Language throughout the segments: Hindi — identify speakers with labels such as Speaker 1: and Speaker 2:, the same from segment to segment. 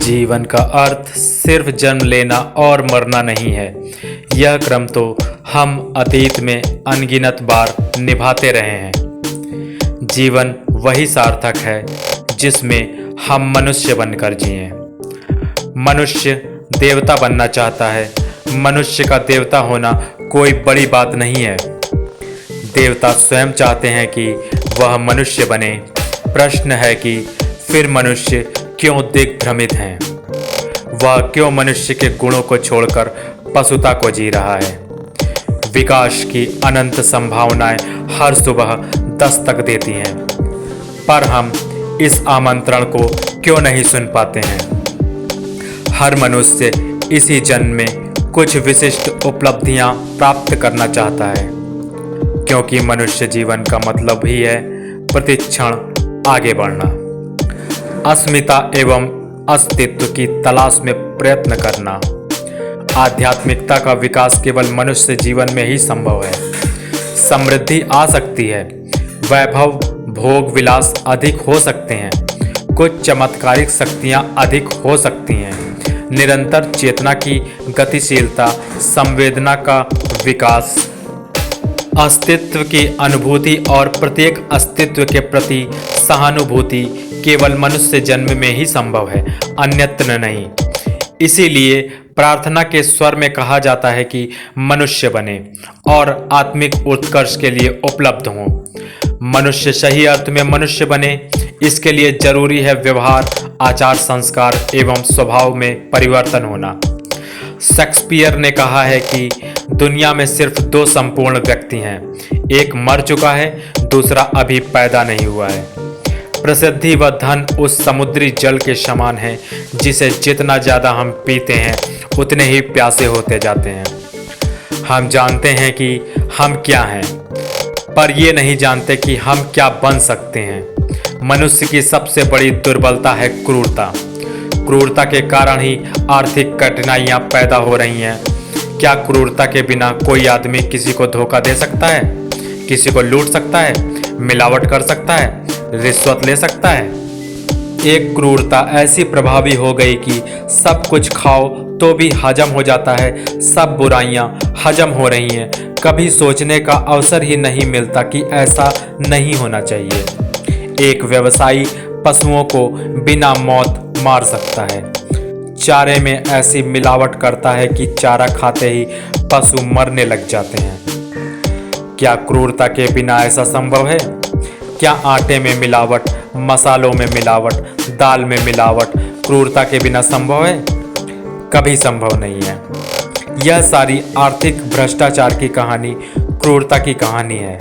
Speaker 1: जीवन का अर्थ सिर्फ जन्म लेना और मरना नहीं है। यह क्रम तो हम अतीत में अनगिनत बार निभाते रहे हैं। जीवन वही सार्थक है जिसमें हम मनुष्य बनकर जिएं। मनुष्य देवता बनना चाहता है। मनुष्य का देवता होना कोई बड़ी बात नहीं है। देवता स्वयं चाहते हैं कि वह मनुष्य बने। प्रश्न है कि फिर मनुष्य क्यों दिग्भ्रमित हैं? वह क्यों मनुष्य के गुणों को छोड़कर पशुता को जी रहा है? विकास की अनंत संभावनाएं हर सुबह दस्तक देती हैं, पर हम इस आमंत्रण को क्यों नहीं सुन पाते हैं? हर मनुष्य इसी जन्म में कुछ विशिष्ट उपलब्धियां प्राप्त करना चाहता है, क्योंकि मनुष्य जीवन का मतलब ही है प्रतिक्षण आगे बढ़ना, अस्मिता एवं अस्तित्व की तलाश में प्रयत्न करना। आध्यात्मिकता का विकास केवल मनुष्य जीवन में ही संभव है। समृद्धि आ सकती है, वैभव भोग विलास अधिक हो सकते हैं, कुछ चमत्कारिक शक्तियां अधिक हो सकती हैं। निरंतर चेतना की गतिशीलता, संवेदना का विकास, अस्तित्व की अनुभूति और प्रत्येक अस्तित्व के प्रति सहानुभूति केवल मनुष्य जन्म में ही संभव है, अन्यत्र नहीं। इसीलिए प्रार्थना के स्वर में कहा जाता है कि मनुष्य बने और आत्मिक उत्कर्ष के लिए उपलब्ध हों। मनुष्य सही अर्थ में मनुष्य बने, इसके लिए जरूरी है व्यवहार, आचार, संस्कार एवं स्वभाव में परिवर्तन होना। शेक्सपियर ने कहा है कि दुनिया में सिर्फ दो संपूर्ण व्यक्ति हैं, एक मर चुका है, दूसरा अभी पैदा नहीं हुआ है। प्रसिद्धि व धन उस समुद्री जल के समान है जिसे जितना ज़्यादा हम पीते हैं उतने ही प्यासे होते जाते हैं। हम जानते हैं कि हम क्या हैं, पर ये नहीं जानते कि हम क्या बन सकते हैं। मनुष्य की सबसे बड़ी दुर्बलता है क्रूरता। क्रूरता के कारण ही आर्थिक कठिनाइयाँ पैदा हो रही हैं। क्या क्रूरता के बिना कोई आदमी किसी को धोखा दे सकता है? किसी को लूट सकता है? मिलावट कर सकता है? रिश्वत ले सकता है? एक क्रूरता ऐसी प्रभावी हो गई कि सब कुछ खाओ तो भी हजम हो जाता है, सब बुराइयां हजम हो रही हैं। कभी सोचने का अवसर ही नहीं मिलता कि ऐसा नहीं होना चाहिए। एक व्यवसायी पशुओं को बिना मौत मार सकता है। चारे में ऐसी मिलावट करता है कि चारा खाते ही पशु मरने लग जाते हैं। क्या क्रूरता के बिना ऐसा संभव है? क्या आटे में मिलावट, मसालों में मिलावट, दाल में मिलावट क्रूरता के बिना संभव है? कभी संभव नहीं है। यह सारी आर्थिक भ्रष्टाचार की कहानी क्रूरता की कहानी है।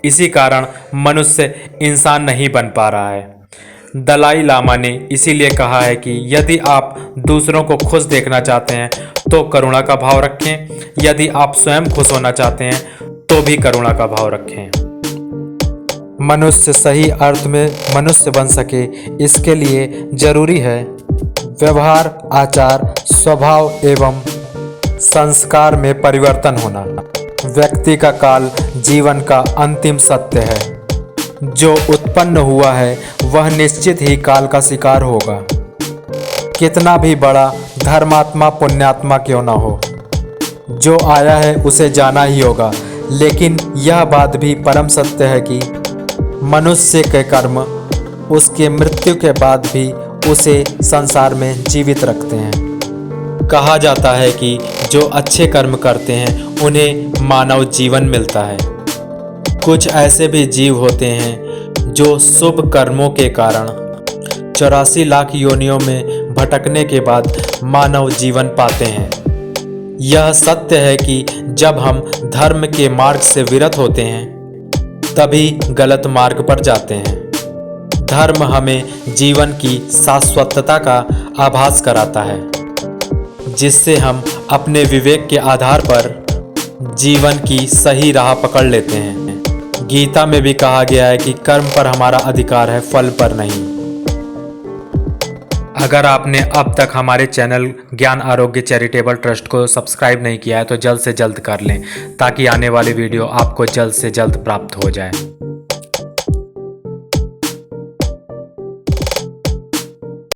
Speaker 1: इसी कारण मनुष्य इंसान नहीं बन पा रहा है। दलाई लामा ने इसीलिए कहा है कि यदि आप दूसरों को खुश देखना चाहते हैं तो करुणा का भाव रखें, यदि आप स्वयं खुश होना चाहते हैं तो भी करुणा का भाव रखें। मनुष्य सही अर्थ में मनुष्य बन सके, इसके लिए जरूरी है व्यवहार, आचार, स्वभाव एवं संस्कार में परिवर्तन होना। व्यक्ति का काल जीवन का अंतिम सत्य है। जो उत्पन्न हुआ है वह निश्चित ही काल का शिकार होगा। कितना भी बड़ा धर्मात्मा पुण्यात्मा क्यों ना हो, जो आया है उसे जाना ही होगा। लेकिन यह बात भी परम सत्य है कि मनुष्य के कर्म उसके मृत्यु के बाद भी उसे संसार में जीवित रखते हैं। कहा जाता है कि जो अच्छे कर्म करते हैं उन्हें मानव जीवन मिलता है। कुछ ऐसे भी जीव होते हैं जो शुभ कर्मों के कारण 84 लाख योनियों में भटकने के बाद मानव जीवन पाते हैं। यह सत्य है कि जब हम धर्म के मार्ग से विरत होते हैं तभी गलत मार्ग पर जाते हैं। धर्म हमें जीवन की शाश्वतता का आभास कराता है, जिससे हम अपने विवेक के आधार पर जीवन की सही राह पकड़ लेते हैं। गीता में भी कहा गया है कि कर्म पर हमारा अधिकार है, फल पर नहीं। अगर आपने अब तक हमारे चैनल ज्ञान आरोग्य चैरिटेबल ट्रस्ट को सब्सक्राइब नहीं किया है तो जल्द से जल्द कर लें, ताकि आने वाली वीडियो आपको जल्द से जल्द प्राप्त हो जाए।